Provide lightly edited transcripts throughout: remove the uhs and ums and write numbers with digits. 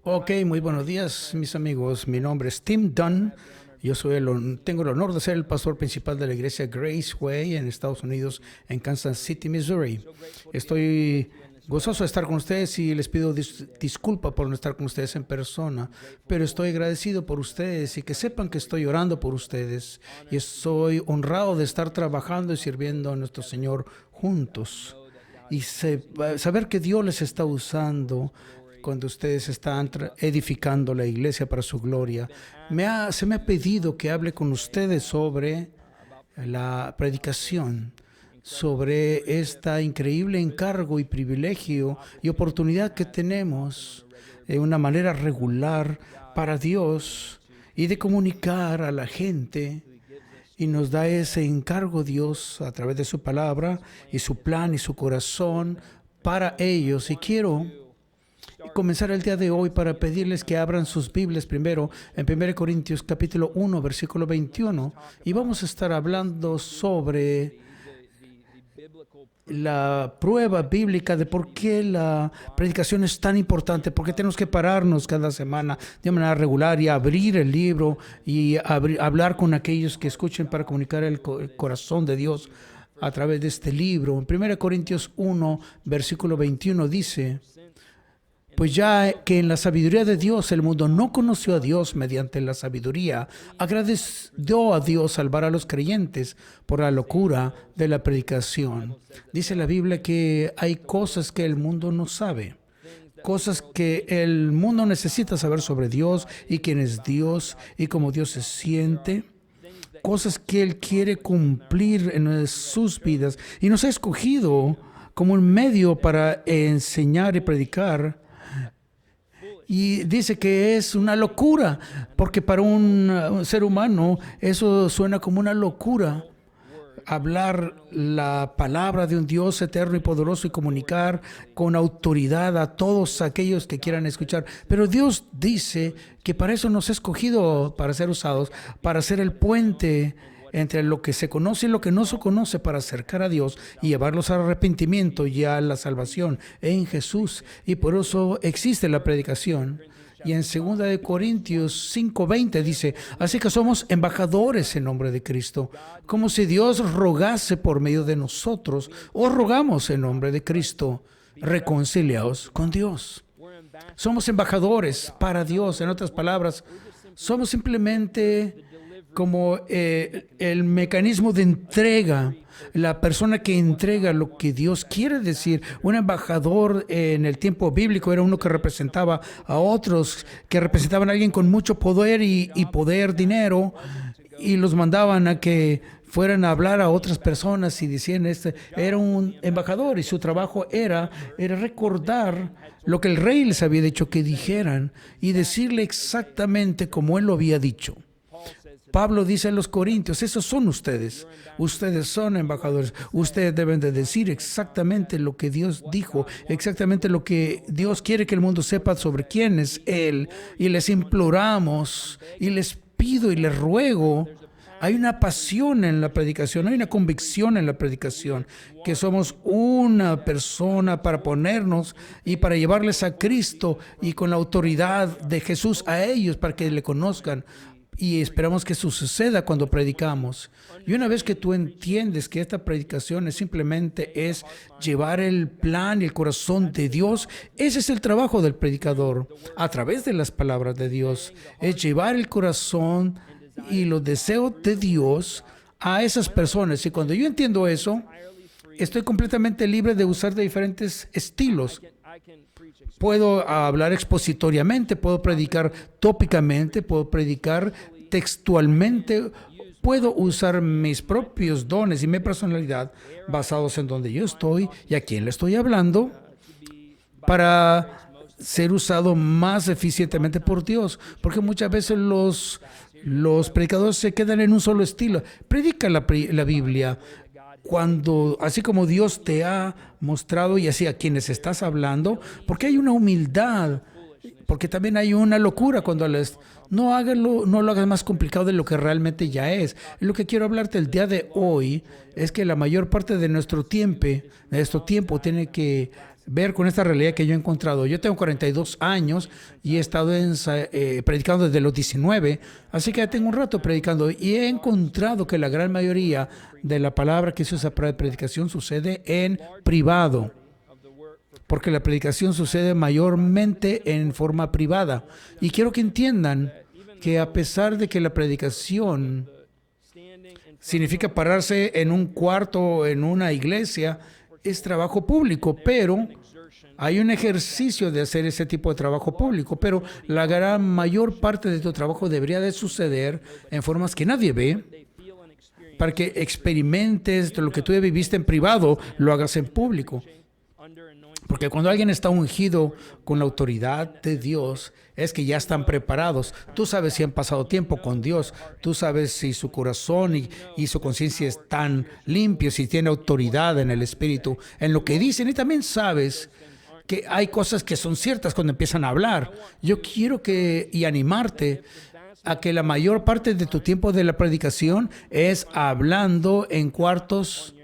Ok, muy buenos días, mis amigos. Mi nombre es Tim Dunn. Tengo el honor de ser el pastor principal de la iglesia Grace Way en Estados Unidos, en Kansas City, Missouri. Estoy gozoso de estar con ustedes y les pido disculpa por no estar con ustedes en persona, pero estoy agradecido por ustedes y que sepan que estoy orando por ustedes y estoy honrado de estar trabajando y sirviendo a nuestro Señor juntos y saber que Dios les está usando cuando ustedes están edificando la iglesia para su gloria. Se me ha pedido que hable con ustedes sobre la predicación, sobre este increíble encargo y privilegio y oportunidad que tenemos de una manera regular para Dios y de comunicar a la gente. Y nos da ese encargo Dios a través de su palabra y su plan y su corazón para ellos. Y quiero comenzar el día de hoy para pedirles que abran sus Biblias primero en 1 Corintios capítulo 1, versículo 21. Y vamos a estar hablando sobre la prueba bíblica de por qué la predicación es tan importante, por qué tenemos que pararnos cada semana de manera regular y abrir el libro y hablar con aquellos que escuchen para comunicar el corazón de Dios a través de este libro. En 1 Corintios 1, versículo 21 dice: pues ya que en la sabiduría de Dios el mundo no conoció a Dios mediante la sabiduría, agradeció a Dios salvar a los creyentes por la locura de la predicación. Dice la Biblia que hay cosas que el mundo no sabe, cosas que el mundo necesita saber sobre Dios y quién es Dios y cómo Dios se siente. Cosas que Él quiere cumplir en sus vidas y nos ha escogido como un medio para enseñar y predicar. Y dice que es una locura, porque para un ser humano eso suena como una locura. Hablar la palabra de un Dios eterno y poderoso y comunicar con autoridad a todos aquellos que quieran escuchar. Pero Dios dice que para eso nos ha escogido, para ser usados, para ser el puente entre lo que se conoce y lo que no se conoce, para acercar a Dios y llevarlos al arrepentimiento y a la salvación en Jesús. Y por eso existe la predicación. Y en 2 Corintios 5:20 dice: así que somos embajadores en nombre de Cristo, como si Dios rogase por medio de nosotros. Os rogamos en nombre de Cristo, reconciliaos con Dios. Somos embajadores para Dios. En otras palabras, somos simplemente como el mecanismo de entrega, la persona que entrega lo que Dios quiere decir. Un embajador en el tiempo bíblico era uno que representaba a otros, que representaban a alguien con mucho poder y poder, dinero, y los mandaban a que fueran a hablar a otras personas y decían, este era un embajador y su trabajo era recordar lo que el rey les había dicho que dijeran y decirle exactamente como él lo había dicho. Pablo dice a los corintios: esos son ustedes. Ustedes son embajadores. Ustedes deben de decir exactamente lo que Dios dijo, exactamente lo que Dios quiere que el mundo sepa sobre quién es Él. Y les imploramos y les pido y les ruego. Hay una pasión en la predicación, hay una convicción en la predicación, que somos una persona para ponernos y para llevarles a Cristo y con la autoridad de Jesús a ellos para que le conozcan. Y esperamos que eso suceda cuando predicamos. Y una vez que tú entiendes que esta predicación simplemente es llevar el plan y el corazón de Dios, ese es el trabajo del predicador a través de las palabras de Dios. Es llevar el corazón y los deseos de Dios a esas personas. Y cuando yo entiendo eso, estoy completamente libre de usar de diferentes estilos. Puedo hablar expositoriamente, puedo predicar tópicamente, puedo predicar textualmente, puedo usar mis propios dones y mi personalidad basados en donde yo estoy y a quién le estoy hablando para ser usado más eficientemente por Dios. Porque muchas veces los predicadores se quedan en un solo estilo. Predica la Biblia cuando, así como Dios te ha mostrado y así a quienes estás hablando, porque hay una humildad, porque también hay una locura cuando no lo hagas más complicado de lo que realmente ya es. Lo que quiero hablarte el día de hoy es que la mayor parte de nuestro tiempo tiene que ver con esta realidad que yo he encontrado. Yo tengo 42 años y he estado predicando desde los 19, así que ya tengo un rato predicando y he encontrado que la gran mayoría de la palabra que se usa para predicación sucede en privado, porque la predicación sucede mayormente en forma privada. Y quiero que entiendan que a pesar de que la predicación significa pararse en un cuarto, en una iglesia, es trabajo público, pero hay un ejercicio de hacer ese tipo de trabajo público, pero la gran mayor parte de tu trabajo debería de suceder en formas que nadie ve, para que experimentes lo que tú viviste en privado, lo hagas en público. Porque cuando alguien está ungido con la autoridad de Dios, es que ya están preparados. Tú sabes si han pasado tiempo con Dios. Tú sabes si su corazón y su conciencia están limpios, si tiene autoridad en el Espíritu, en lo que dicen. Y también sabes que hay cosas que son ciertas cuando empiezan a hablar. Yo quiero animarte a que la mayor parte de tu tiempo de la predicación es hablando en cuartos,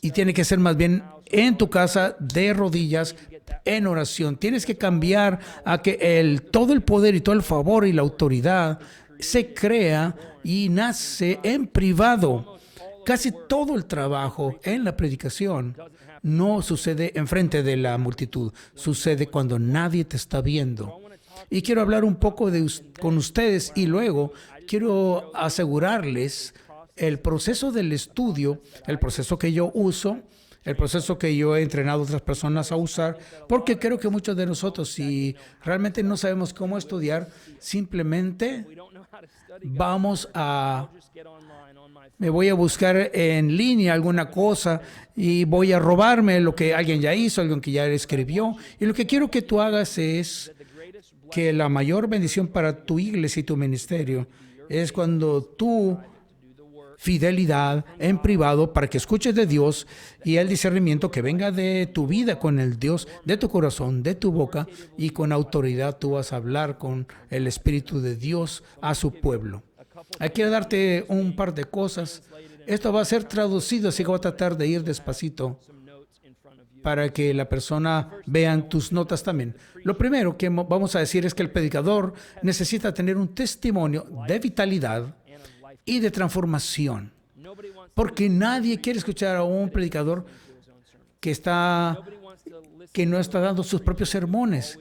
y tiene que ser más bien en tu casa, de rodillas, en oración. Tienes que cambiar a que todo el poder y todo el favor y la autoridad se crea y nace en privado. Casi todo el trabajo en la predicación no sucede enfrente de la multitud, sucede cuando nadie te está viendo. Y quiero hablar un poco con ustedes y luego quiero asegurarles el proceso del estudio, el proceso que yo uso, el proceso que yo he entrenado a otras personas a usar, porque creo que muchos de nosotros, si realmente no sabemos cómo estudiar, simplemente me voy a buscar en línea alguna cosa y voy a robarme lo que alguien ya hizo, alguien que ya escribió. Y lo que quiero que tú hagas es que la mayor bendición para tu iglesia y tu ministerio es cuando tú fidelidad en privado para que escuches de Dios y el discernimiento que venga de tu vida con el Dios, de tu corazón, de tu boca, y con autoridad tú vas a hablar con el Espíritu de Dios a su pueblo. Quiero darte un par de cosas. Esto va a ser traducido, así que voy a tratar de ir despacito para que la persona vea tus notas también. Lo primero que vamos a decir es que el predicador necesita tener un testimonio de vitalidad y de transformación, porque nadie quiere escuchar a un predicador que no está dando sus propios sermones.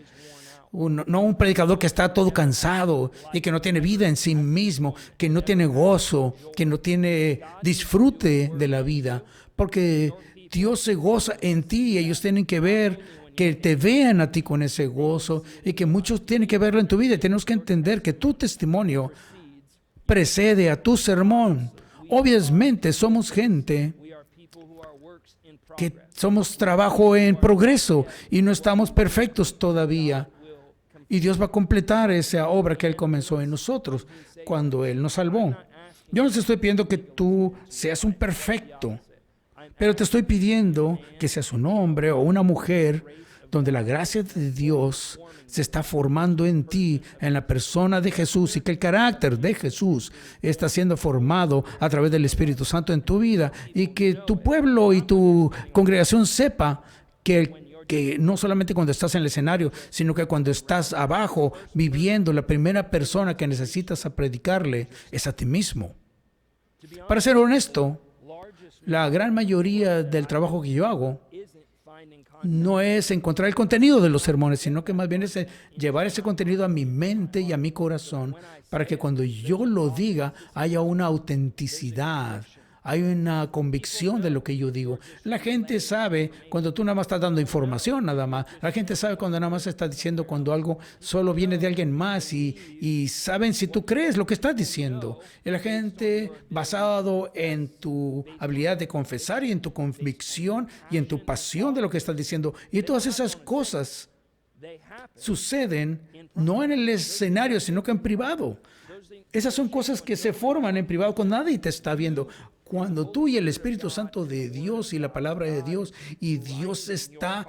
No un predicador que está todo cansado y que no tiene vida en sí mismo, que no tiene gozo, que no tiene disfrute de la vida, porque Dios se goza en ti y ellos tienen que ver, que te vean a ti con ese gozo, y que muchos tienen que verlo en tu vida. Y tenemos que entender que tu testimonio precede a tu sermón. Obviamente somos gente que somos trabajo en progreso y no estamos perfectos todavía. Y Dios va a completar esa obra que Él comenzó en nosotros cuando Él nos salvó. Yo no te estoy pidiendo que tú seas un perfecto, pero te estoy pidiendo que seas un hombre o una mujer donde la gracia de Dios se está formando en ti, en la persona de Jesús, y que el carácter de Jesús está siendo formado a través del Espíritu Santo en tu vida, y que tu pueblo y tu congregación sepa que no solamente cuando estás en el escenario, sino que cuando estás abajo viviendo, la primera persona que necesitas a predicarle es a ti mismo. Para ser honesto, la gran mayoría del trabajo que yo hago no es encontrar el contenido de los sermones, sino que más bien es llevar ese contenido a mi mente y a mi corazón, para que cuando yo lo diga haya una autenticidad, hay una convicción de lo que yo digo. La gente sabe cuando tú nada más estás dando información, nada más. La gente sabe cuando nada más estás diciendo, cuando algo solo viene de alguien más, y saben si tú crees lo que estás diciendo. Y la gente, basado en tu habilidad de confesar y en tu convicción y en tu pasión de lo que estás diciendo, y todas esas cosas suceden no en el escenario, sino que en privado. Esas son cosas que se forman en privado cuando nadie te está viendo. Cuando tú y el Espíritu Santo de Dios y la palabra de Dios, y Dios está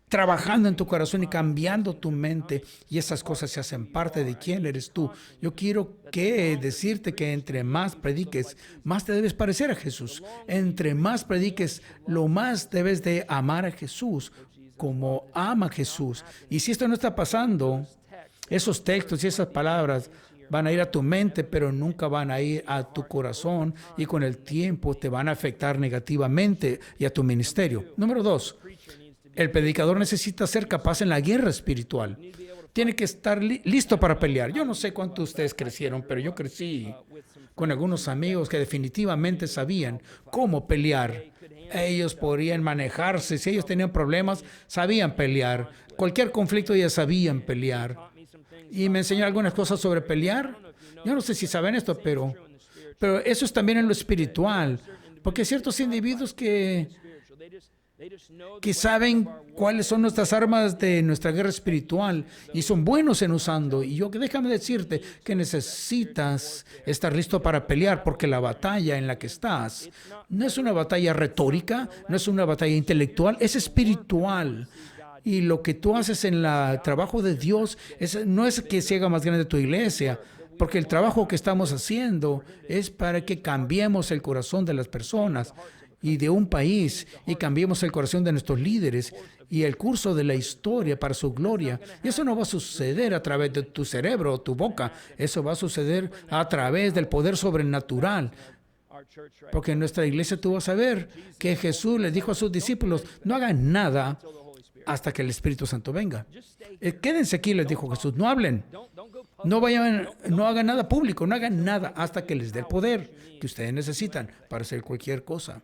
trabajando en tu corazón y cambiando tu mente, y esas cosas se hacen parte de quién eres tú. Yo quiero decirte que entre más prediques, más te debes parecer a Jesús. Entre más prediques, lo más debes de amar a Jesús como ama Jesús. Y si esto no está pasando, esos textos y esas palabras van a ir a tu mente, pero nunca van a ir a tu corazón, y con el tiempo te van a afectar negativamente y a tu ministerio. Número 2, el predicador necesita ser capaz en la guerra espiritual. Tiene que estar listo para pelear. Yo no sé cuántos de ustedes crecieron, pero yo crecí con algunos amigos que definitivamente sabían cómo pelear. Ellos podían manejarse. Si ellos tenían problemas, sabían pelear. Cualquier conflicto, ellos sabían pelear. Y me enseñó algunas cosas sobre pelear. Yo no sé si saben esto, pero eso es también en lo espiritual. Porque hay ciertos individuos que saben cuáles son nuestras armas de nuestra guerra espiritual y son buenos en usando. Y déjame decirte que necesitas estar listo para pelear, porque la batalla en la que estás no es una batalla retórica, no es una batalla intelectual, es espiritual. Y lo que tú haces en el trabajo de Dios no es que se haga más grande tu iglesia, porque el trabajo que estamos haciendo es para que cambiemos el corazón de las personas y de un país, y cambiemos el corazón de nuestros líderes y el curso de la historia para su gloria. Y eso no va a suceder a través de tu cerebro o tu boca. Eso va a suceder a través del poder sobrenatural. Porque en nuestra iglesia tú vas a ver que Jesús le dijo a sus discípulos: no hagan nada hasta que el Espíritu Santo venga. Quédense aquí, les dijo Jesús, no hablen. No hagan nada público, no hagan nada hasta que les dé el poder que ustedes necesitan para hacer cualquier cosa.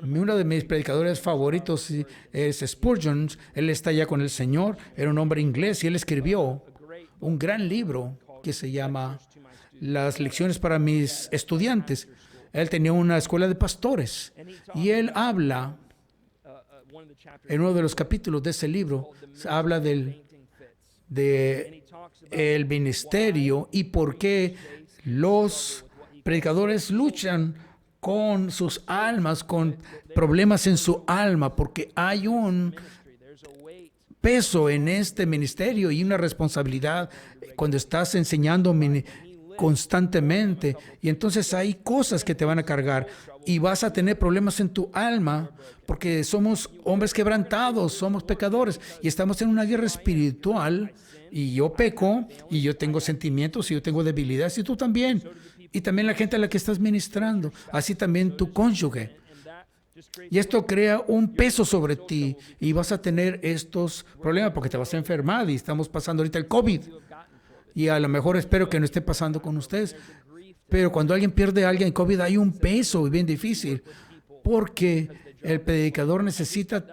Uno de mis predicadores favoritos es Spurgeon. Él está ya con el Señor, era un hombre inglés, y él escribió un gran libro que se llama Las lecciones para mis estudiantes. Él tenía una escuela de pastores, y él habla, en uno de los capítulos de ese libro, habla de el ministerio y por qué los predicadores luchan con sus almas, con problemas en su alma, porque hay un peso en este ministerio y una responsabilidad cuando estás enseñando constantemente, y entonces hay cosas que te van a cargar y vas a tener problemas en tu alma, porque somos hombres quebrantados, somos pecadores y estamos en una guerra espiritual. Y yo peco, y yo tengo sentimientos, y yo tengo debilidades, y tú también. Y también la gente a la que estás ministrando. Así también tu cónyuge. Y esto crea un peso sobre ti, y vas a tener estos problemas porque te vas a enfermar, y estamos pasando ahorita el COVID. Y a lo mejor espero que no esté pasando con ustedes. Pero cuando alguien pierde a alguien en COVID, hay un peso bien difícil, porque el predicador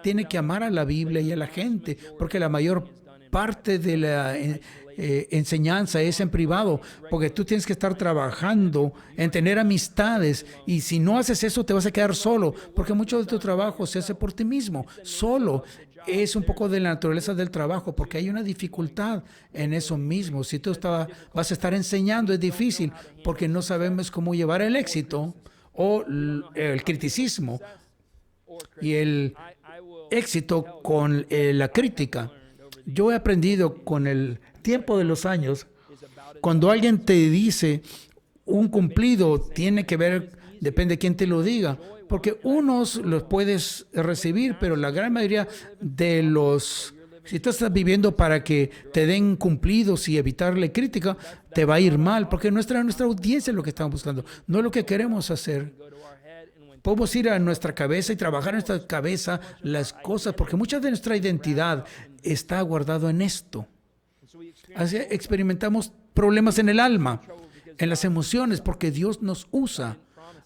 tiene que amar a la Biblia y a la gente, porque la mayor parte de la enseñanza es en privado, porque tú tienes que estar trabajando en tener amistades, y si no haces eso te vas a quedar solo, porque mucho de tu trabajo se hace por ti mismo, solo. Es un poco de la naturaleza del trabajo, porque hay una dificultad en eso mismo. Si tú vas a estar enseñando, es difícil, porque no sabemos cómo llevar el éxito o el criticismo y el éxito con la crítica. Yo he aprendido con el tiempo de los años, cuando alguien te dice un cumplido, tiene que ver, depende de quién te lo diga, porque unos los puedes recibir, pero la gran mayoría de si tú estás viviendo para que te den cumplidos y evitarle crítica, te va a ir mal, porque nuestra audiencia es lo que estamos buscando, no es lo que queremos hacer. Podemos ir a nuestra cabeza y trabajar en nuestra cabeza las cosas, porque mucha de nuestra identidad está guardado en esto. Así experimentamos problemas en el alma, en las emociones, porque Dios nos usa,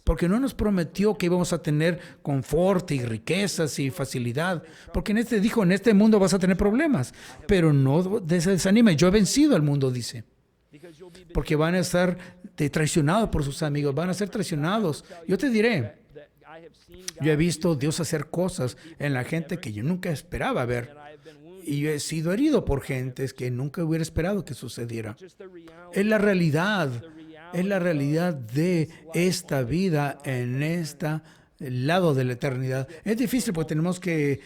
porque no nos prometió que íbamos a tener confort y riquezas y facilidad, porque dijo, en este mundo vas a tener problemas, pero no desanime, yo he vencido al mundo, dice. Porque van a estar traicionados por sus amigos, van a ser traicionados. Yo te diré, yo he visto Dios hacer cosas en la gente que yo nunca esperaba ver. Y yo he sido herido por gentes que nunca hubiera esperado que sucediera. Es la realidad de esta vida en este lado de la eternidad. Es difícil porque tenemos que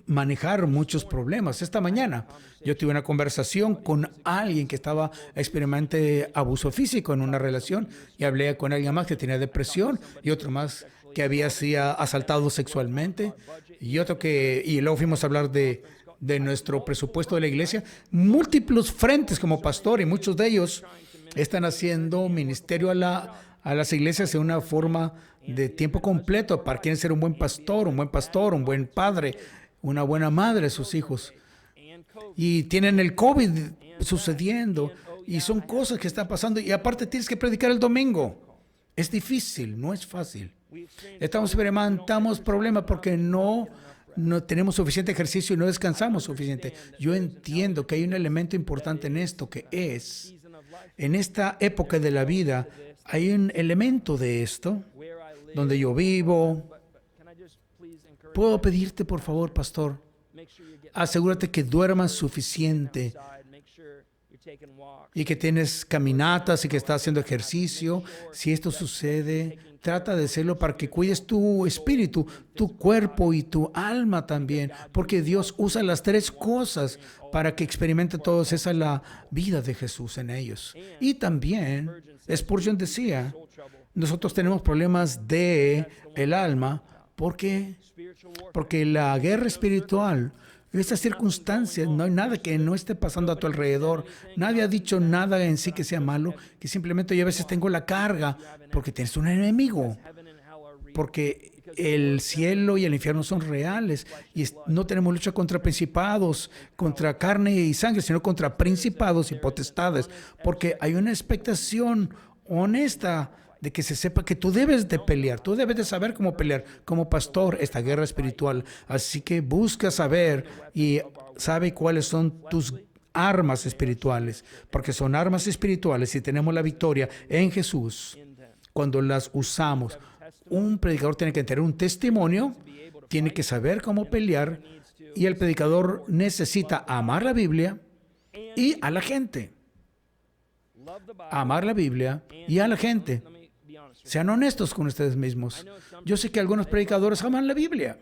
manejar muchos problemas. Esta mañana yo tuve una conversación con alguien que estaba experimentando abuso físico en una relación y hablé con alguien más que tenía depresión y otro más que había sido asaltado sexualmente y luego fuimos a hablar de nuestro presupuesto de la iglesia. Múltiples frentes como pastor y muchos de ellos están haciendo ministerio a las iglesias de una forma de tiempo completo para quieren ser un buen pastor, un buen padre, una buena madre a sus hijos. Y tienen el COVID sucediendo y son cosas que están pasando y aparte tienes que predicar el domingo. Es difícil, no es fácil. Experimentamos problemas porque no tenemos suficiente ejercicio y no descansamos suficiente. Yo entiendo que hay un elemento importante en esto que es, en esta época de la vida, hay un elemento de esto donde yo vivo. ¿Puedo pedirte, por favor, pastor? Asegúrate que duermas suficiente y que tienes caminatas y que estás haciendo ejercicio. Si esto sucede, trata de hacerlo para que cuides tu espíritu, tu cuerpo y tu alma también, porque Dios usa las tres cosas para que experimente todos. Esa es la vida de Jesús en ellos. Y también, Spurgeon decía, nosotros tenemos problemas de el alma porque la guerra espiritual, en estas circunstancias, no hay nada que no esté pasando a tu alrededor. Nadie ha dicho nada en sí que sea malo, que simplemente yo a veces tengo la carga porque tienes un enemigo, porque el cielo y el infierno son reales y no tenemos lucha contra principados, contra carne y sangre, sino contra principados y potestades, porque hay una expectación honesta de que se sepa que tú debes de pelear, tú debes de saber cómo pelear como pastor esta guerra espiritual. Así que busca saber y sabe cuáles son tus armas espirituales, porque son armas espirituales y tenemos la victoria en Jesús cuando las usamos. Un predicador tiene que tener un testimonio, tiene que saber cómo pelear y el predicador necesita amar la Biblia y a la gente. Amar la Biblia y a la gente. Sean honestos con ustedes mismos. Yo sé que algunos predicadores aman la Biblia,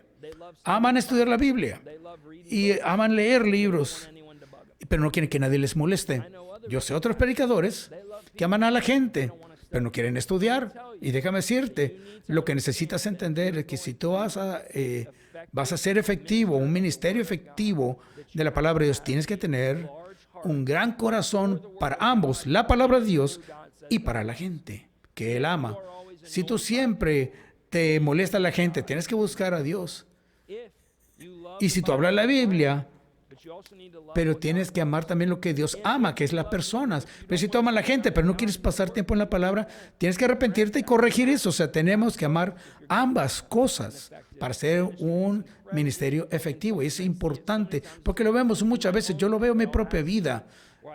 aman estudiar la Biblia y aman leer libros, pero no quieren que nadie les moleste. Yo sé otros predicadores que aman a la gente, pero no quieren estudiar. Y déjame decirte, lo que necesitas entender es que si tú vas a ser efectivo, un ministerio efectivo de la palabra de Dios, tienes que tener un gran corazón para ambos, la palabra de Dios y para la gente que Él ama. Si tú siempre te molesta a la gente, tienes que buscar a Dios. Y si tú hablas la Biblia, pero tienes que amar también lo que Dios ama, que es las personas. Pero si tú amas a la gente, pero no quieres pasar tiempo en la palabra, tienes que arrepentirte y corregir eso. O sea, tenemos que amar ambas cosas para ser un ministerio efectivo. Y es importante, porque lo vemos muchas veces. Yo lo veo en mi propia vida.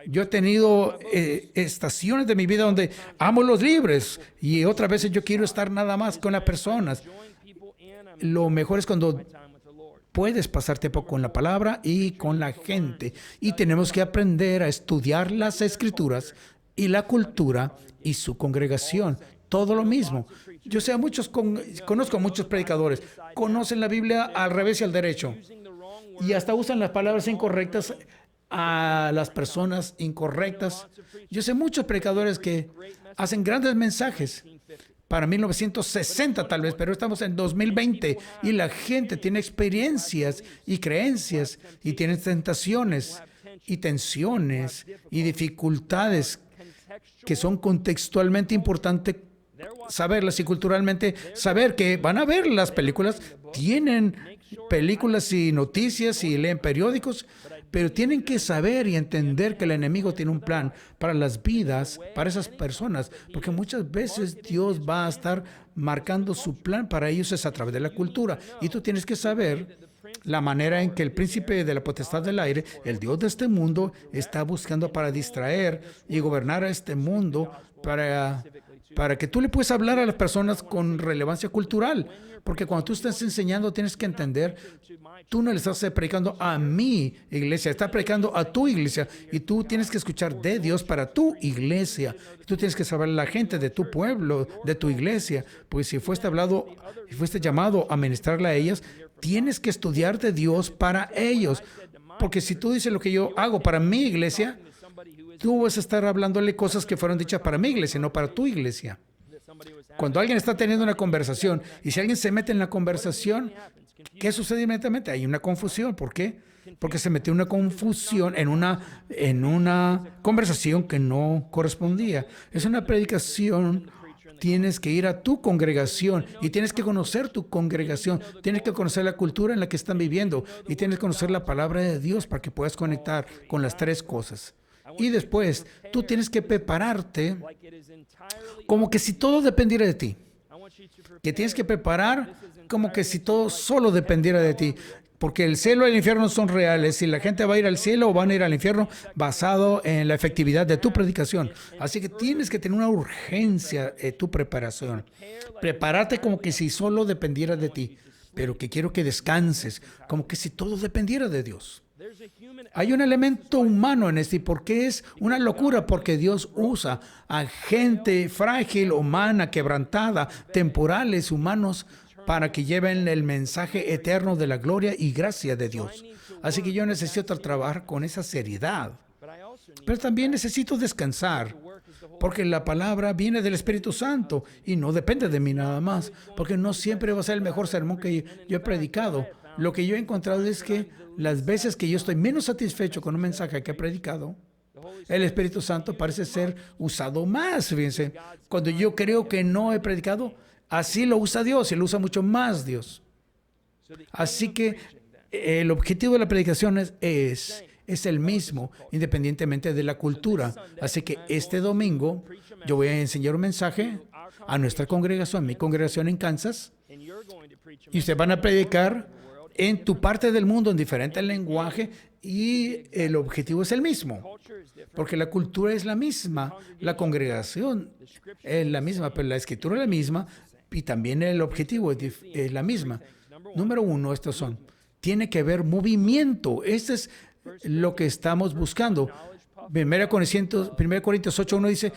Yo he tenido estaciones de mi vida donde amo los libros y otras veces yo quiero estar nada más con las personas. Lo mejor es cuando puedes pasar tiempo con la palabra y con la gente. Y tenemos que aprender a estudiar las escrituras y la cultura y su congregación. Todo lo mismo. Yo sé, conozco a muchos predicadores. Conocen la Biblia al revés y al derecho. Y hasta usan las palabras incorrectas a las personas incorrectas. Yo sé muchos predicadores que hacen grandes mensajes para 1960 tal vez, pero estamos en 2020 y la gente tiene experiencias y creencias y tiene tentaciones y tensiones y dificultades que son contextualmente importantes saberlas y culturalmente saber que van a ver las películas, tienen películas y noticias y leen periódicos, pero tienen que saber y entender que el enemigo tiene un plan para las vidas, para esas personas, porque muchas veces Dios va a estar marcando su plan para ellos es a través de la cultura. Y tú tienes que saber la manera en que el príncipe de la potestad del aire, el Dios de este mundo, está buscando para distraer y gobernar a este mundo para que tú le puedas hablar a las personas con relevancia cultural. Porque cuando tú estás enseñando, tienes que entender, tú no le estás predicando a mi iglesia, estás predicando a tu iglesia. Y tú tienes que escuchar de Dios para tu iglesia. Tú tienes que saber a la gente de tu pueblo, de tu iglesia. Pues si fuiste llamado a ministrarle a ellas, Tienes que estudiar de Dios para ellos. Porque si tú dices lo que yo hago para mi iglesia, tú vas a estar hablándole cosas que fueron dichas para mi iglesia, no para tu iglesia. Cuando alguien está teniendo una conversación y si alguien se mete en la conversación, ¿qué sucede inmediatamente? Hay una confusión. ¿Por qué? Porque se metió una confusión en una conversación que no correspondía. Es una predicación. Tienes que ir a tu congregación y tienes que conocer tu congregación. Tienes que conocer la cultura en la que están viviendo y tienes que conocer la palabra de Dios para que puedas conectar con las tres cosas. Y después, tú tienes que prepararte como que si todo dependiera de ti. Que tienes que preparar como que si todo solo dependiera de ti. Porque el cielo y el infierno son reales y la gente va a ir al cielo o van a ir al infierno basado en la efectividad de tu predicación. Así que tienes que tener una urgencia en tu preparación. Prepararte como que si solo dependiera de ti, pero que quiero que descanses, como que si todo dependiera de Dios. Hay un elemento humano en este, porque es una locura, porque Dios usa a gente frágil, humana, quebrantada, temporales, humanos, para que lleven el mensaje eterno de la gloria y gracia de Dios. Así que yo necesito trabajar con esa seriedad. Pero también necesito descansar, porque la palabra viene del Espíritu Santo y no depende de mí nada más, porque no siempre va a ser el mejor sermón que yo he predicado. Lo que yo he encontrado es que las veces que yo estoy menos satisfecho con un mensaje que he predicado, el Espíritu Santo parece ser usado más. Fíjense, cuando yo creo que no he predicado, así lo usa Dios y lo usa mucho más Dios. Así que el objetivo de la predicación es el mismo, independientemente de la cultura. Así que este domingo yo voy a enseñar un mensaje a nuestra congregación, mi congregación en Kansas, y ustedes van a predicar en tu parte del mundo en diferente lenguaje y el objetivo es el mismo, porque la cultura es la misma, la congregación es la misma, pero la escritura es la misma y también el objetivo es la misma. Número uno, estos son, tiene que haber movimiento. Este es lo que estamos buscando. 1 Corintios 8:1 dice,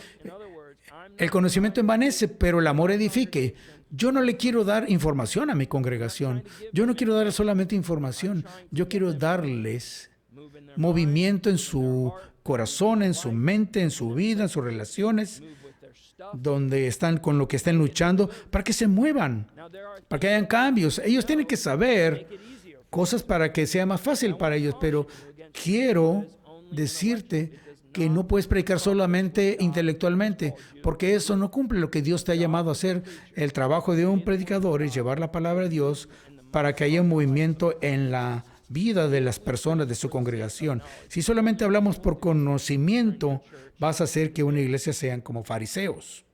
el conocimiento envanece, pero el amor edifique. Yo no le quiero dar información a mi congregación. Yo no quiero darles solamente información. Yo quiero darles movimiento en su corazón, en su mente, en su vida, en sus relaciones, donde están con lo que están luchando, para que se muevan, para que hayan cambios. Ellos tienen que saber cosas para que sea más fácil para ellos, pero quiero decirte que no puedes predicar solamente intelectualmente, porque eso no cumple lo que Dios te ha llamado a hacer. El trabajo de un predicador es llevar la palabra de Dios para que haya un movimiento en la vida de las personas de su congregación. Si solamente hablamos por conocimiento, vas a hacer que una iglesia sean como fariseos.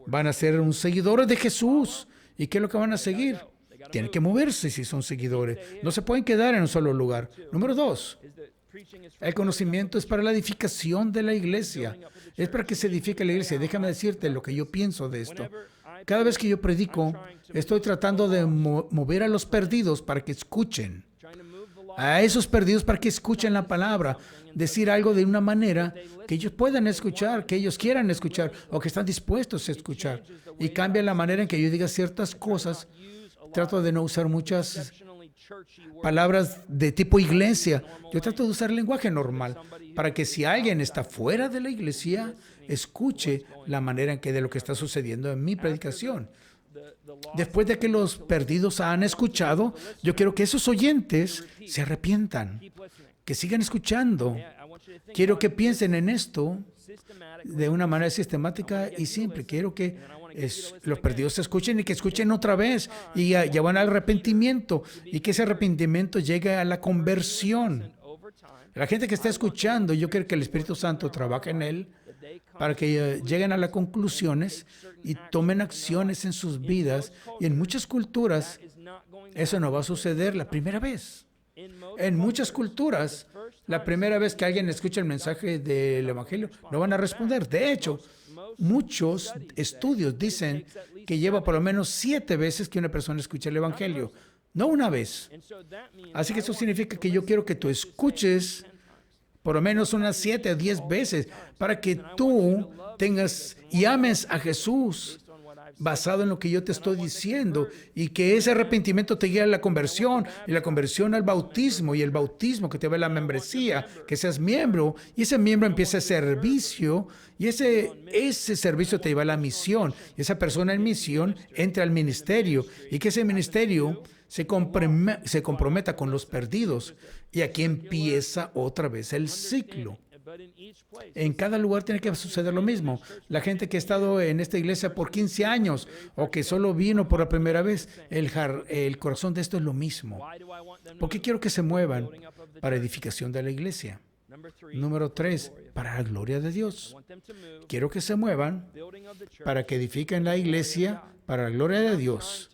Van a ser un seguidores de Jesús. ¿Y qué es lo que van a seguir? Tienen que moverse si son seguidores. No se pueden quedar en un solo lugar. Número 2. El conocimiento es para la edificación de la iglesia. Es para que se edifique la iglesia. Déjame decirte lo que yo pienso de esto. Cada vez que yo predico, estoy tratando de mover a los perdidos para que escuchen. A esos perdidos para que escuchen la palabra. Decir algo de una manera que ellos puedan escuchar, que ellos quieran escuchar o que están dispuestos a escuchar. Y cambia la manera en que yo diga ciertas cosas. Trato de no usar muchas palabras de tipo iglesia. Yo trato de usar el lenguaje normal para que si alguien está fuera de la iglesia, escuche la manera en que de lo que está sucediendo en mi predicación. Después de que los perdidos han escuchado, yo quiero que esos oyentes se arrepientan, que sigan escuchando. Quiero que piensen en esto de una manera sistemática y simple. Quiero que los perdidos se escuchen y que escuchen otra vez y ya van al arrepentimiento y que ese arrepentimiento llegue a la conversión. La gente que está escuchando, yo quiero que el Espíritu Santo trabaje en él para que lleguen a las conclusiones y tomen acciones en sus vidas. Y en muchas culturas eso no va a suceder la primera vez. En muchas culturas, la primera vez que alguien escucha el mensaje del Evangelio, no van a responder. De hecho, muchos estudios dicen que lleva por lo menos 7 veces que una persona escucha el Evangelio, no una vez. Así que eso significa que yo quiero que tú escuches por lo menos unas 7 o 10 veces para que tú tengas y ames a Jesús basado en lo que yo te estoy diciendo, y que ese arrepentimiento te guíe a la conversión, y la conversión al bautismo, y el bautismo que te va a la membresía, que seas miembro, y ese miembro empieza servicio, y ese servicio te lleva a la misión, y esa persona en misión entra al ministerio, y que ese ministerio se comprometa con los perdidos, y aquí empieza otra vez el ciclo. En cada lugar tiene que suceder lo mismo. La gente que ha estado en esta iglesia por 15 años o que solo vino por la primera vez, el corazón de esto es lo mismo. ¿Por qué quiero que se muevan? Para edificación de la iglesia. Número 3, para la gloria de Dios. Quiero que se muevan para que edifiquen la iglesia para la gloria de Dios.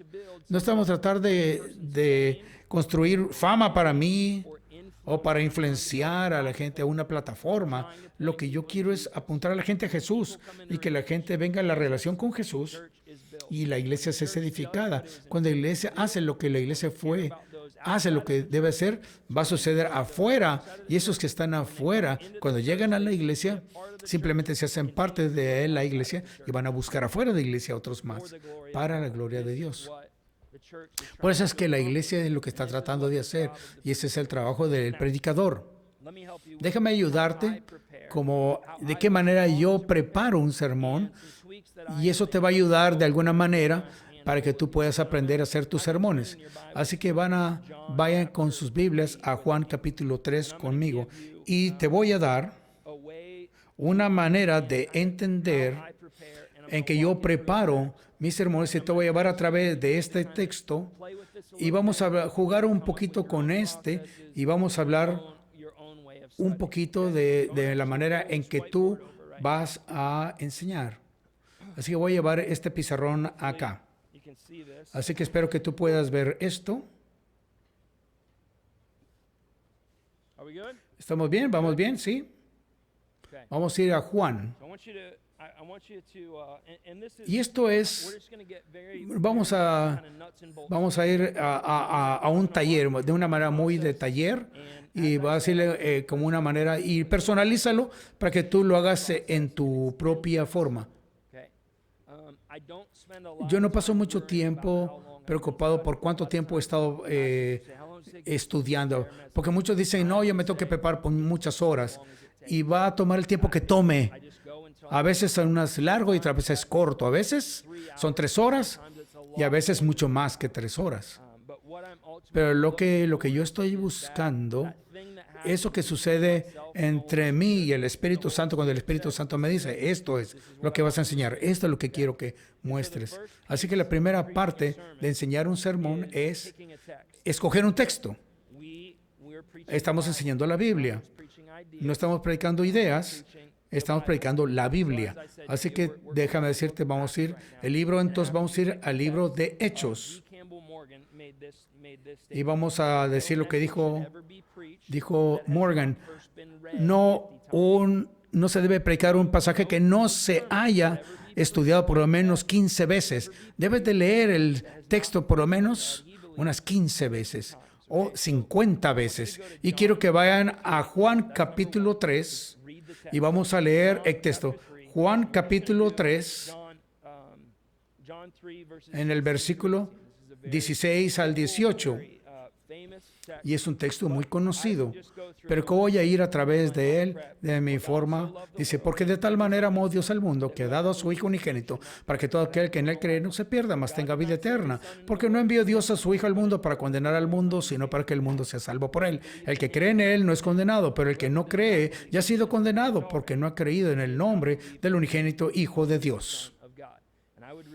No estamos tratando de construir fama para mí o para influenciar a la gente a una plataforma. Lo que yo quiero es apuntar a la gente a Jesús y que la gente venga a la relación con Jesús y la iglesia sea edificada. Cuando la iglesia hace lo que la iglesia hace lo que debe hacer, va a suceder afuera, y esos que están afuera, cuando llegan a la iglesia, simplemente se hacen parte de la iglesia y van a buscar afuera de la iglesia a otros más, para la gloria de Dios. Por eso es que la iglesia es lo que está tratando de hacer, y ese es el trabajo del predicador. Déjame ayudarte de qué manera yo preparo un sermón, y eso te va a ayudar de alguna manera para que tú puedas aprender a hacer tus sermones. Así que vayan con sus Biblias a Juan capítulo 3 conmigo, y te voy a dar una manera de entender en que yo preparo mis sermones, y te voy a llevar a través de este texto, y vamos a jugar un poquito con y vamos a hablar un poquito de la manera en que tú vas a enseñar. Así que voy a llevar este pizarrón acá. Así que espero que tú puedas ver esto. ¿Estamos bien? ¿Vamos bien? ¿Sí? Vamos a ir a Juan. Y esto es, vamos a ir a un taller, de una manera muy de taller, y va a decirle como una manera, y personalízalo para que tú lo hagas en tu propia forma. Yo no paso mucho tiempo preocupado por cuánto tiempo he estado estudiando, porque muchos dicen, no, yo me tengo que preparar por muchas horas, y va a tomar el tiempo que tome. A veces son unas largo y otras veces corto. A veces son 3 horas y a veces mucho más que 3 horas. Pero lo que yo estoy buscando, eso que sucede entre mí y el Espíritu Santo, cuando el Espíritu Santo me dice, esto es lo que vas a enseñar, esto es lo que quiero que muestres. Así que la primera parte de enseñar un sermón es escoger un texto. Estamos enseñando la Biblia. No estamos predicando ideas, estamos predicando la Biblia. Así que déjame decirte, vamos a ir al libro de Hechos. Y vamos a decir lo que dijo Morgan. No se debe predicar un pasaje que no se haya estudiado por lo menos 15 veces. Debes de leer el texto por lo menos unas 15 veces o 50 veces. Y quiero que vayan a Juan capítulo 3 y vamos a leer el texto. Juan capítulo 3, en el versículo 16 al 18. Y es un texto muy conocido, pero que voy a ir a través de él, de mi forma. Dice, porque de tal manera amó Dios al mundo, que ha dado a su Hijo unigénito, para que todo aquel que en él cree no se pierda, mas tenga vida eterna. Porque no envió Dios a su Hijo al mundo para condenar al mundo, sino para que el mundo sea salvo por él. El que cree en él no es condenado, pero el que no cree ya ha sido condenado, porque no ha creído en el nombre del unigénito Hijo de Dios.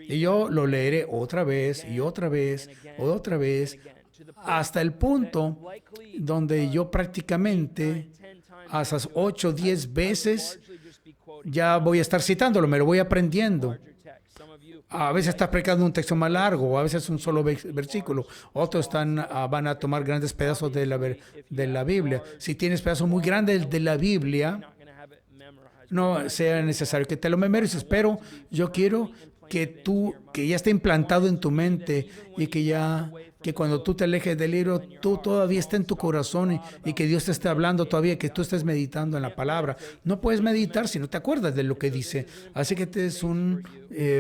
Y yo lo leeré otra vez y otra vez, otra vez, hasta el punto donde yo prácticamente a esas 8 o 10 veces ya voy a estar citándolo, me lo voy aprendiendo. A veces está predicando un texto más largo, a veces un solo versículo. Otros van a tomar grandes pedazos de la Biblia. Si tienes pedazos muy grandes de la Biblia, no sea necesario que te lo memorices, pero yo quiero que ya está implantado en tu mente y que cuando tú te alejes del libro, tú todavía está en tu corazón y que Dios te está hablando todavía, que tú estés meditando en la palabra. No puedes meditar si no te acuerdas de lo que dice. Así que este es un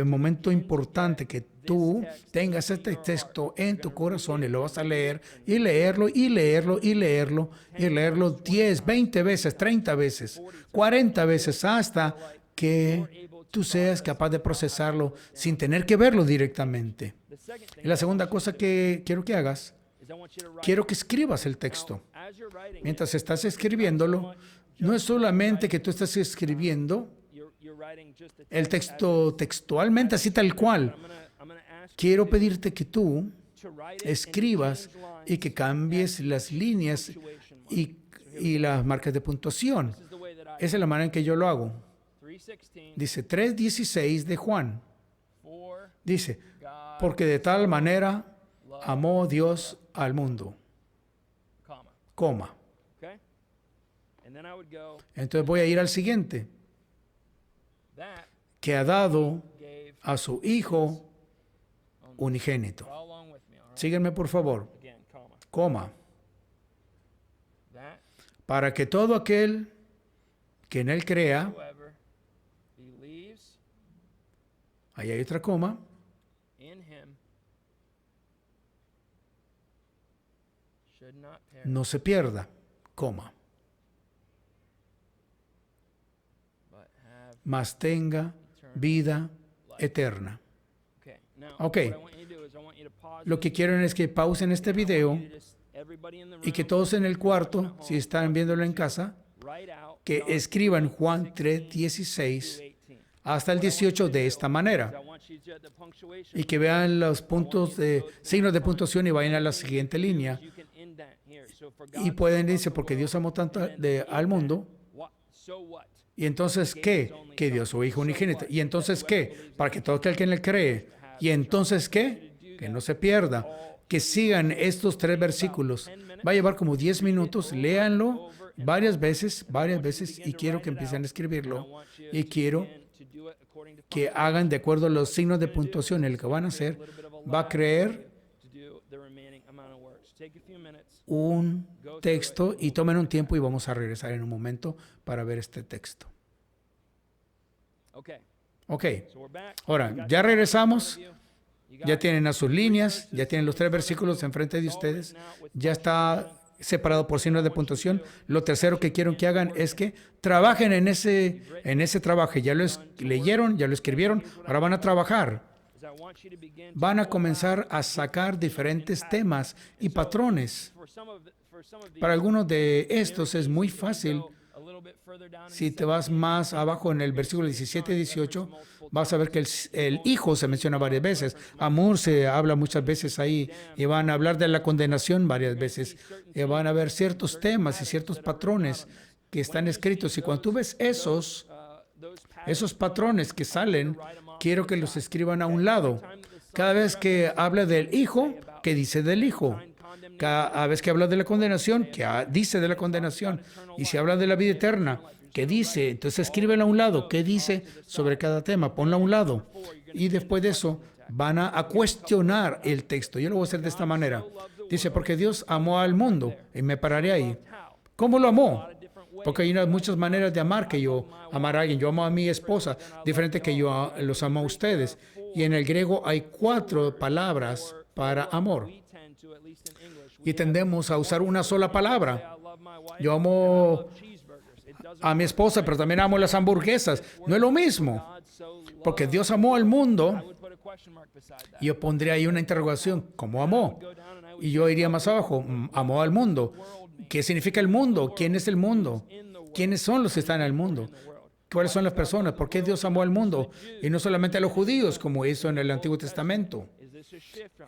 momento importante que tú tengas este texto en tu corazón y lo vas a leer y leerlo y leerlo y leerlo y leerlo 10, 20 veces, 30 veces, 40 veces hasta que tú seas capaz de procesarlo sin tener que verlo directamente. Y la segunda cosa que quiero que hagas, quiero que escribas el texto. Mientras estás escribiéndolo, no es solamente que tú estás escribiendo el texto textualmente, así tal cual. Quiero pedirte que tú escribas y que cambies las líneas y las marcas de puntuación. Esa es la manera en que yo lo hago. Dice 3:16 de Juan. Dice, porque de tal manera amó Dios al mundo. Coma. Entonces voy a ir al siguiente. Que ha dado a su Hijo unigénito. Sígueme por favor. Coma. Para que todo aquel que en él crea, ahí hay otra coma, no se pierda, coma, mas tenga vida eterna. Ok, lo que quiero es que pausen este video y que todos en el cuarto, si están viéndolo en casa, que escriban Juan 3:16 hasta el 18 de esta manera y que vean los signos de puntuación y vayan a la siguiente línea y pueden decir, porque Dios amó tanto al mundo, y entonces ¿qué? Que dio su Hijo unigénito. Y entonces ¿qué? Para que todo aquel que en él cree. Y entonces ¿qué? Que no se pierda. Que sigan estos 3 versículos. Va a llevar como 10 minutos. Léanlo varias veces, y quiero que empiecen a escribirlo. Y quiero que hagan de acuerdo a los signos de puntuación. El que van a hacer va a creer un texto y tomen un tiempo y vamos a regresar en un momento para ver este texto. Ok, ahora ya regresamos, ya tienen a sus líneas, ya tienen los 3 versículos enfrente de ustedes, ya está separado por signos de puntuación. Lo tercero que quiero que hagan es que trabajen en ese trabajo. Ya lo leyeron, ya lo escribieron, ahora van a trabajar. Van a comenzar a sacar diferentes temas y patrones. Para algunos de estos es muy fácil. Si te vas más abajo en el versículo 17 y 18, vas a ver que el Hijo se menciona varias veces. Amor se habla muchas veces ahí. Y van a hablar de la condenación varias veces. Y van a ver ciertos temas y ciertos patrones que están escritos. Y cuando tú ves esos patrones que salen, quiero que los escriban a un lado. Cada vez que habla del Hijo, ¿qué dice del Hijo? Cada vez que habla de la condenación, ¿qué dice de la condenación? Y si habla de la vida eterna, ¿qué dice? Entonces escríbelo a un lado. ¿Qué dice sobre cada tema? Ponlo a un lado. Y después de eso, van a cuestionar el texto. Yo lo voy a hacer de esta manera. Dice, porque Dios amó al mundo. Y me pararé ahí. ¿Cómo lo amó? Porque hay muchas maneras de amar que yo amar a alguien. Yo amo a mi esposa, diferente que yo los amo a ustedes. Y en el griego hay 4 palabras para amor. Y tendemos a usar una sola palabra. Yo amo a mi esposa, pero también amo las hamburguesas. No es lo mismo. Porque Dios amó al mundo. Y yo pondría ahí una interrogación. ¿Cómo amó? Y yo iría más abajo. Amó al mundo. ¿Qué significa el mundo? ¿Quién es el mundo? ¿Quiénes son los que están en el mundo? ¿Cuáles son las personas? ¿Por qué Dios amó al mundo? Y no solamente a los judíos, como hizo en el Antiguo Testamento.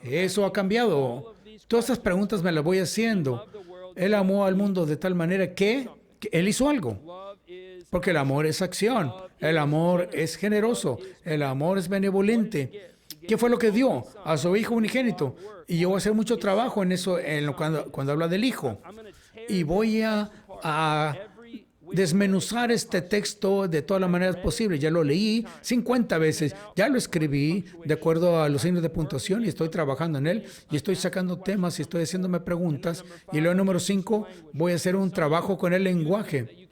Eso ha cambiado. Todas estas preguntas me las voy haciendo. Él amó al mundo de tal manera que Él hizo algo. Porque el amor es acción. El amor es generoso. El amor es benevolente. ¿Qué fue lo que dio? A su Hijo unigénito. Y yo voy a hacer mucho trabajo en eso cuando habla del Hijo. Y voy a desmenuzar este texto de todas las maneras posibles. Ya lo leí 50 veces, ya lo escribí de acuerdo a los signos de puntuación y estoy trabajando en él y estoy sacando temas y estoy haciéndome preguntas. Y luego número 5, voy a hacer un trabajo con el lenguaje.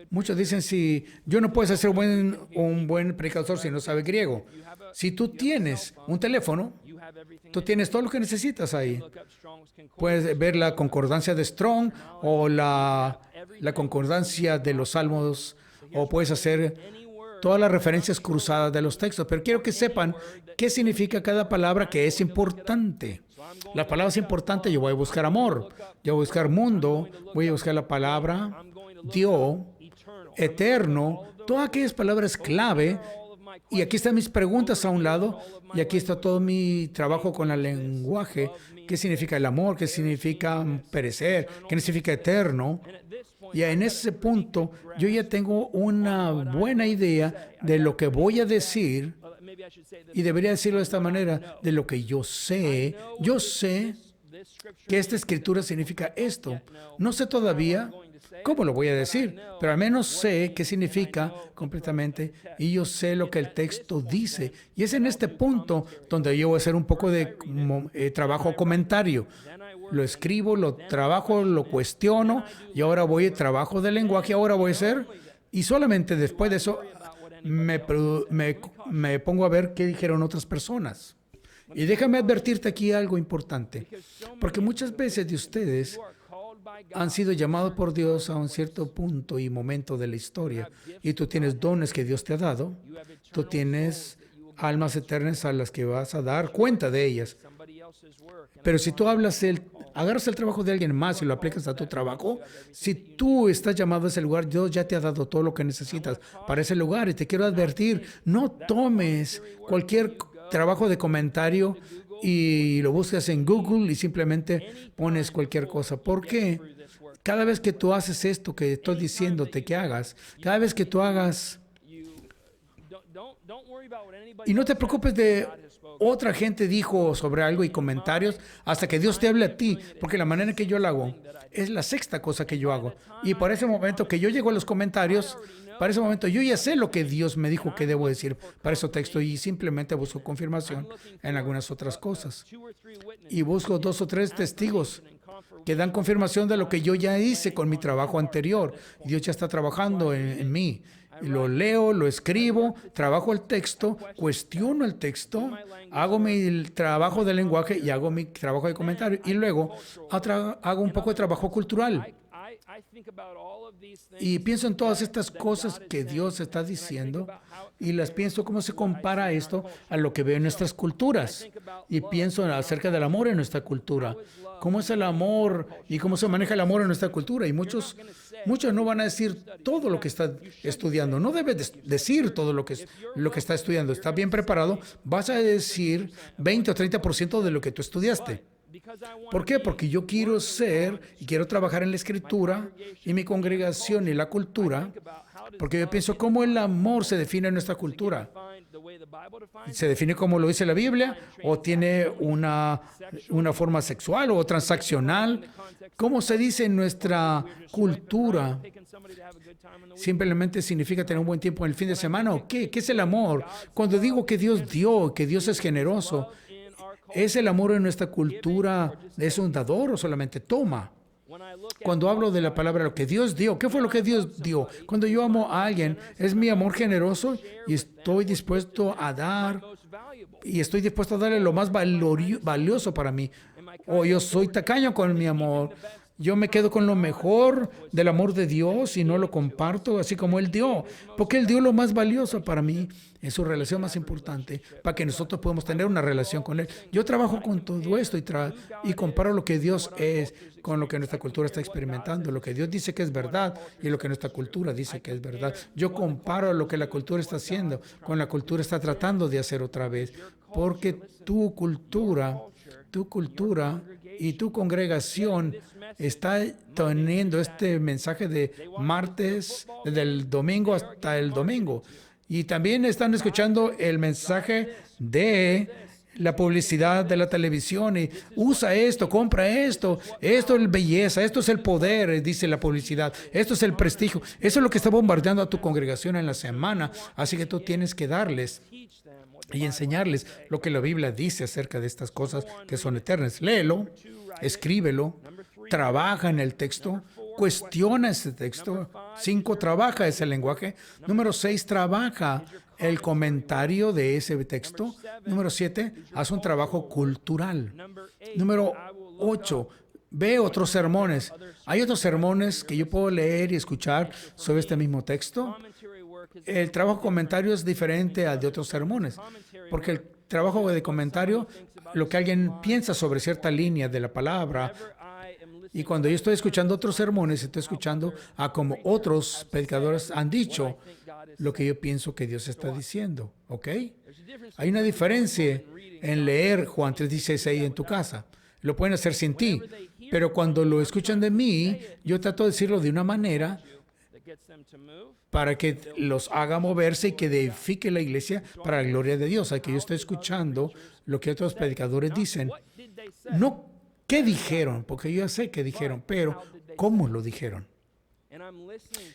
Muchos dicen, si yo no puedo ser un buen predicador si no sabe griego. Si tú tienes un teléfono, tú tienes todo lo que necesitas ahí. Puedes ver la concordancia de Strong o la concordancia de los salmos, o puedes hacer todas las referencias cruzadas de los textos. Pero quiero que sepan qué significa cada palabra que es importante. La palabra es importante. Yo voy a buscar amor, yo voy a buscar mundo, voy a buscar la palabra Dios, eterno, todas aquellas palabras clave. Y aquí están mis preguntas a un lado, y aquí está todo mi trabajo con el lenguaje. ¿Qué significa el amor? ¿Qué significa perecer? ¿Qué significa eterno? Y en ese punto yo ya tengo una buena idea de lo que voy a decir, y debería decirlo de esta manera, de lo que yo sé. Yo sé que esta escritura significa esto. No sé todavía cómo lo voy a decir, pero al menos sé qué significa completamente, y yo sé lo que el texto dice. Y es en este punto donde yo voy a hacer un poco de trabajo comentario. Lo escribo, lo trabajo, lo cuestiono, y ahora voy a trabajo de lenguaje, ahora voy a hacer, y solamente después de eso me pongo a ver qué dijeron otras personas. Y déjame advertirte aquí algo importante, porque muchas veces de ustedes han sido llamados por Dios a un cierto punto y momento de la historia, y tú tienes dones que Dios te ha dado, tú tienes almas eternas a las que vas a dar cuenta de ellas. Pero si tú agarras el trabajo de alguien más y lo aplicas a tu trabajo, si tú estás llamado a ese lugar, Dios ya te ha dado todo lo que necesitas para ese lugar. Y te quiero advertir, no tomes cualquier trabajo de comentario y lo buscas en Google y simplemente pones cualquier cosa. ¿Por qué? Cada vez que tú haces esto que estoy diciéndote que hagas, cada vez que tú hagas, y no te preocupes de otra gente dijo sobre algo y comentarios hasta que Dios te hable a ti, porque la manera en que yo lo hago es la sexta cosa que yo hago. Y para ese momento que yo llego a los comentarios, para ese momento yo ya sé lo que Dios me dijo que debo decir para ese texto, y simplemente busco confirmación en algunas otras cosas. Y busco 2 o 3 testigos que dan confirmación de lo que yo ya hice con mi trabajo anterior. Dios ya está trabajando en mí. Lo leo, lo escribo, trabajo el texto, cuestiono el texto, hago mi trabajo de lenguaje y hago mi trabajo de comentario. Y luego hago un poco de trabajo cultural. Y pienso en todas estas cosas que Dios está diciendo, y las pienso cómo se compara esto a lo que veo en nuestras culturas. Y pienso acerca del amor en nuestra cultura. ¿Cómo es el amor y cómo se maneja el amor en nuestra cultura? Y muchos no van a decir todo lo que está estudiando. No debes decir todo lo que está estudiando. Está bien preparado. Vas a decir 20 o 30% de lo que tú estudiaste. ¿Por qué? Porque yo quiero ser y quiero trabajar en la escritura y mi congregación y la cultura, porque yo pienso cómo el amor se define en nuestra cultura. ¿Se define como lo dice la Biblia? ¿O tiene una forma sexual o transaccional? ¿Cómo se dice en nuestra cultura? ¿Simplemente significa tener un buen tiempo en el fin de semana o qué? ¿Qué es el amor? Cuando digo que Dios dio, que Dios es generoso, ¿es el amor en nuestra cultura, es un dador o solamente toma? Cuando hablo de la palabra, lo que Dios dio, ¿qué fue lo que Dios dio? Cuando yo amo a alguien, es mi amor generoso y estoy dispuesto a dar, y estoy dispuesto a darle lo más valioso para mí. O yo soy tacaño con mi amor. Yo me quedo con lo mejor del amor de Dios y no lo comparto así como Él dio. Porque Él dio lo más valioso para mí. Es su relación más importante para que nosotros podamos tener una relación con Él. Yo trabajo con todo esto y comparo lo que Dios es con lo que nuestra cultura está experimentando. Lo que Dios dice que es verdad y lo que nuestra cultura dice que es verdad. Yo comparo lo que la cultura está haciendo con la cultura está tratando de hacer otra vez. Porque tu cultura y tu congregación está teniendo este mensaje de martes, del domingo hasta el domingo. Y también están escuchando el mensaje de la publicidad de la televisión y usa esto, compra esto, esto es belleza, esto es el poder, dice la publicidad, esto es el prestigio. Eso es lo que está bombardeando a tu congregación en la semana, así que tú tienes que darles y enseñarles lo que la Biblia dice acerca de estas cosas que son eternas. Léelo, escríbelo, trabaja en el texto, cuestiona ese texto. 5, trabaja ese lenguaje. Número 6, trabaja el comentario de ese texto. Número 7, haz un trabajo cultural. Número 8, ve otros sermones. Hay otros sermones que yo puedo leer y escuchar sobre este mismo texto. El trabajo comentario es diferente al de otros sermones, porque el trabajo de comentario, lo que alguien piensa sobre cierta línea de la palabra, y cuando yo estoy escuchando otros sermones, estoy escuchando a como otros predicadores han dicho lo que yo pienso que Dios está diciendo, ¿ok? Hay una diferencia en leer Juan 3:16 en tu casa. Lo pueden hacer sin ti, pero cuando lo escuchan de mí, yo trato de decirlo de una manera para que los haga moverse y que edifique la iglesia para la gloria de Dios. Aquí yo estoy escuchando lo que otros predicadores dicen. No qué dijeron, porque yo ya sé qué dijeron, pero cómo lo dijeron.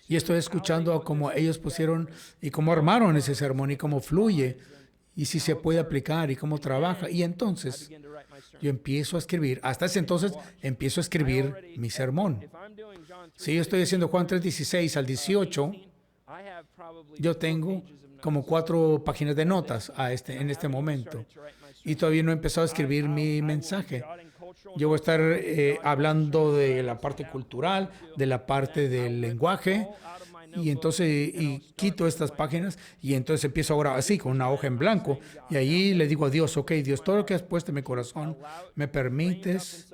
Y estoy escuchando a cómo ellos pusieron y cómo armaron ese sermón y cómo fluye y si se puede aplicar y cómo trabaja. Y entonces yo empiezo a escribir. Hasta ese entonces empiezo a escribir mi sermón. Si yo estoy haciendo Juan 3:16 al 18, yo tengo como 4 páginas de notas en este momento. Y todavía no he empezado a escribir mi mensaje. Yo voy a estar hablando de la parte cultural, de la parte del lenguaje, y entonces quito estas páginas y entonces empiezo ahora así, con una hoja en blanco, y ahí le digo a Dios, ok, Dios, todo lo que has puesto en mi corazón, me permites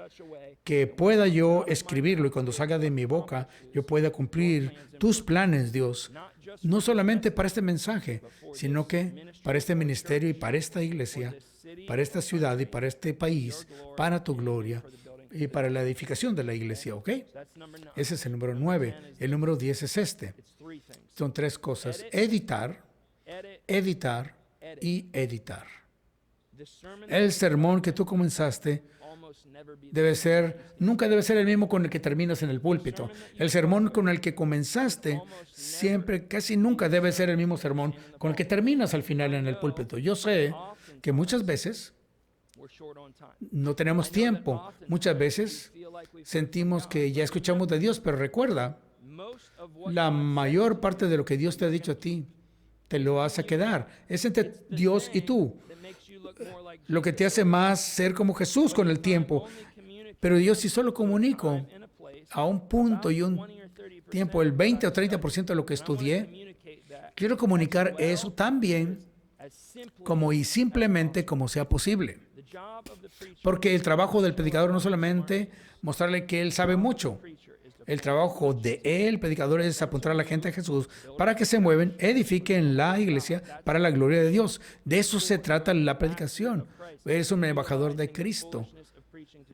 que pueda yo escribirlo y cuando salga de mi boca, yo pueda cumplir tus planes, Dios, no solamente para este mensaje, sino que para este ministerio y para esta iglesia, para esta ciudad y para este país, para tu gloria y para la edificación de la iglesia, ¿ok? Ese es el número 9. El número 10 es este. Son 3 cosas. Editar, editar y editar. El sermón que tú comenzaste nunca debe ser el mismo con el que terminas en el púlpito. El sermón con el que comenzaste siempre, casi nunca debe ser el mismo sermón con el que terminas al final en el púlpito. Yo sé que muchas veces no tenemos tiempo. Muchas veces sentimos que ya escuchamos de Dios, pero recuerda, la mayor parte de lo que Dios te ha dicho a ti, te lo vas a quedar. Es entre Dios y tú. Lo que te hace más ser como Jesús con el tiempo. Pero yo si solo comunico a un punto y un tiempo, el 20 o 30% de lo que estudié, quiero comunicar eso tan bien como y simplemente como sea posible. Porque el trabajo del predicador no solamente mostrarle que él sabe mucho. El trabajo de el predicador es apuntar a la gente a Jesús para que se mueven, edifiquen la iglesia para la gloria de Dios. De eso se trata la predicación. Eres un embajador de Cristo.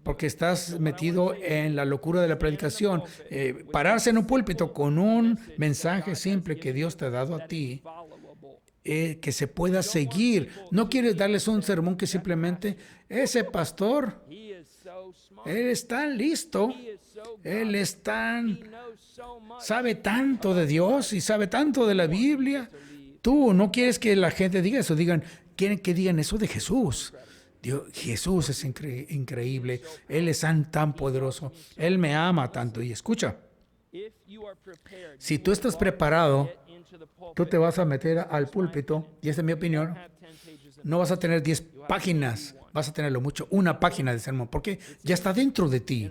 Porque estás metido en la locura de la predicación. Pararse en un púlpito con un mensaje simple que Dios te ha dado a ti, que se pueda seguir. No quieres darles un sermón que simplemente, ese pastor, él es tan listo, él es sabe tanto de Dios y sabe tanto de la Biblia. Tú no quieres que la gente diga eso, quieren que digan eso de Jesús. Dios, Jesús es increíble, Él es tan poderoso, Él me ama tanto. Y escucha, si tú estás preparado, tú te vas a meter al púlpito, y esta es mi opinión, no vas a tener 10 páginas, vas a tener lo mucho una página de sermón, porque ya está dentro de ti.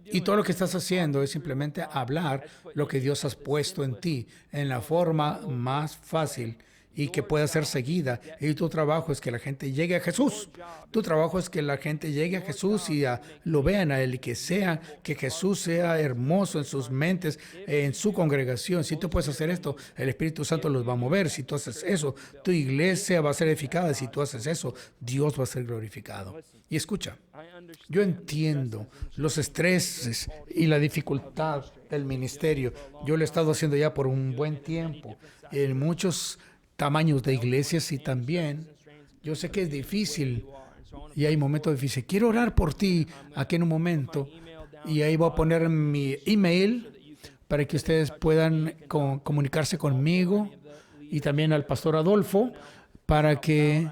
Y todo lo que estás haciendo es simplemente hablar lo que Dios has puesto en ti, en la forma más fácil y que pueda ser seguida. Y tu trabajo es que la gente llegue a Jesús. Tu trabajo es que la gente llegue a Jesús y lo vean a Él y que Jesús sea hermoso en sus mentes, en su congregación. Si tú puedes hacer esto, el Espíritu Santo los va a mover. Si tú haces eso, tu iglesia va a ser edificada. Si tú haces eso, Dios va a ser glorificado. Y escucha, yo entiendo los estreses y la dificultad del ministerio. Yo lo he estado haciendo ya por un buen tiempo, en muchos tamaños de iglesias y también yo sé que es difícil y hay momentos difíciles. Quiero orar por ti aquí en un momento. Y ahí voy a poner mi email para que ustedes puedan comunicarse conmigo y también al pastor Adolfo para que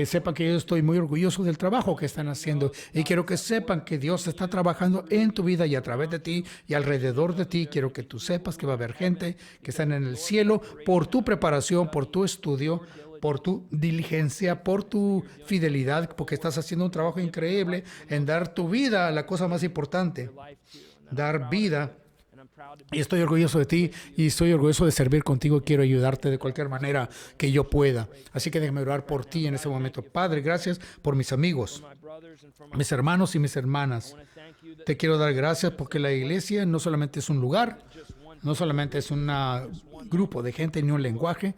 sepan que yo estoy muy orgulloso del trabajo que están haciendo. Y quiero que sepan que Dios está trabajando en tu vida y a través de ti y alrededor de ti. Quiero que tú sepas que va a haber gente que están en el cielo por tu preparación, por tu estudio, por tu diligencia, por tu fidelidad, porque estás haciendo un trabajo increíble en dar tu vida a la cosa más importante, dar vida. Y estoy orgulloso de ti y estoy orgulloso de servir contigo. Quiero ayudarte de cualquier manera que yo pueda. Así que déjame orar por ti en este momento. Padre, gracias por mis amigos, mis hermanos y mis hermanas. Te quiero dar gracias porque la iglesia no solamente es un lugar, no solamente es un grupo de gente ni un lenguaje,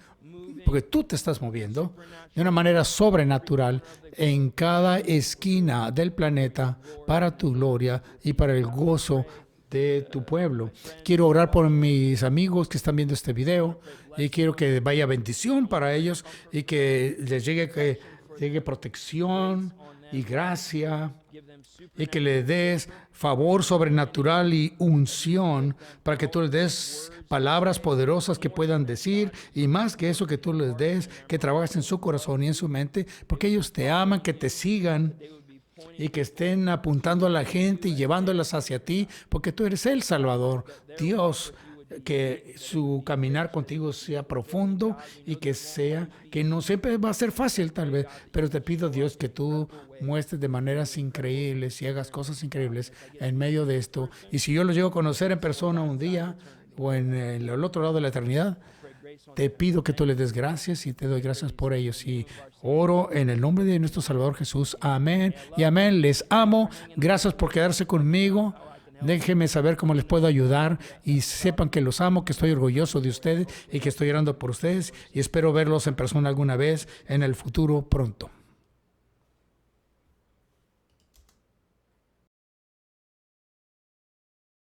porque tú te estás moviendo de una manera sobrenatural en cada esquina del planeta para tu gloria y para el gozo de tu pueblo. Quiero orar por mis amigos que están viendo este video y quiero que vaya bendición para ellos y que les llegue protección y gracia y que le des favor sobrenatural y unción para que tú les des palabras poderosas que puedan decir y más que eso que tú les des, que trabajes en su corazón y en su mente porque ellos te aman, que te sigan y que estén apuntando a la gente y llevándolas hacia ti, porque tú eres el Salvador. Dios, que su caminar contigo sea profundo y que no siempre va a ser fácil tal vez, pero te pido, Dios, que tú muestres de maneras increíbles y hagas cosas increíbles en medio de esto. Y si yo los llego a conocer en persona un día o en el otro lado de la eternidad, te pido que tú les des gracias y te doy gracias por ellos. Y oro en el nombre de nuestro Salvador Jesús. Amén y amén. Les amo. Gracias por quedarse conmigo. Déjenme saber cómo les puedo ayudar y sepan que los amo, que estoy orgulloso de ustedes y que estoy orando por ustedes y espero verlos en persona alguna vez en el futuro pronto.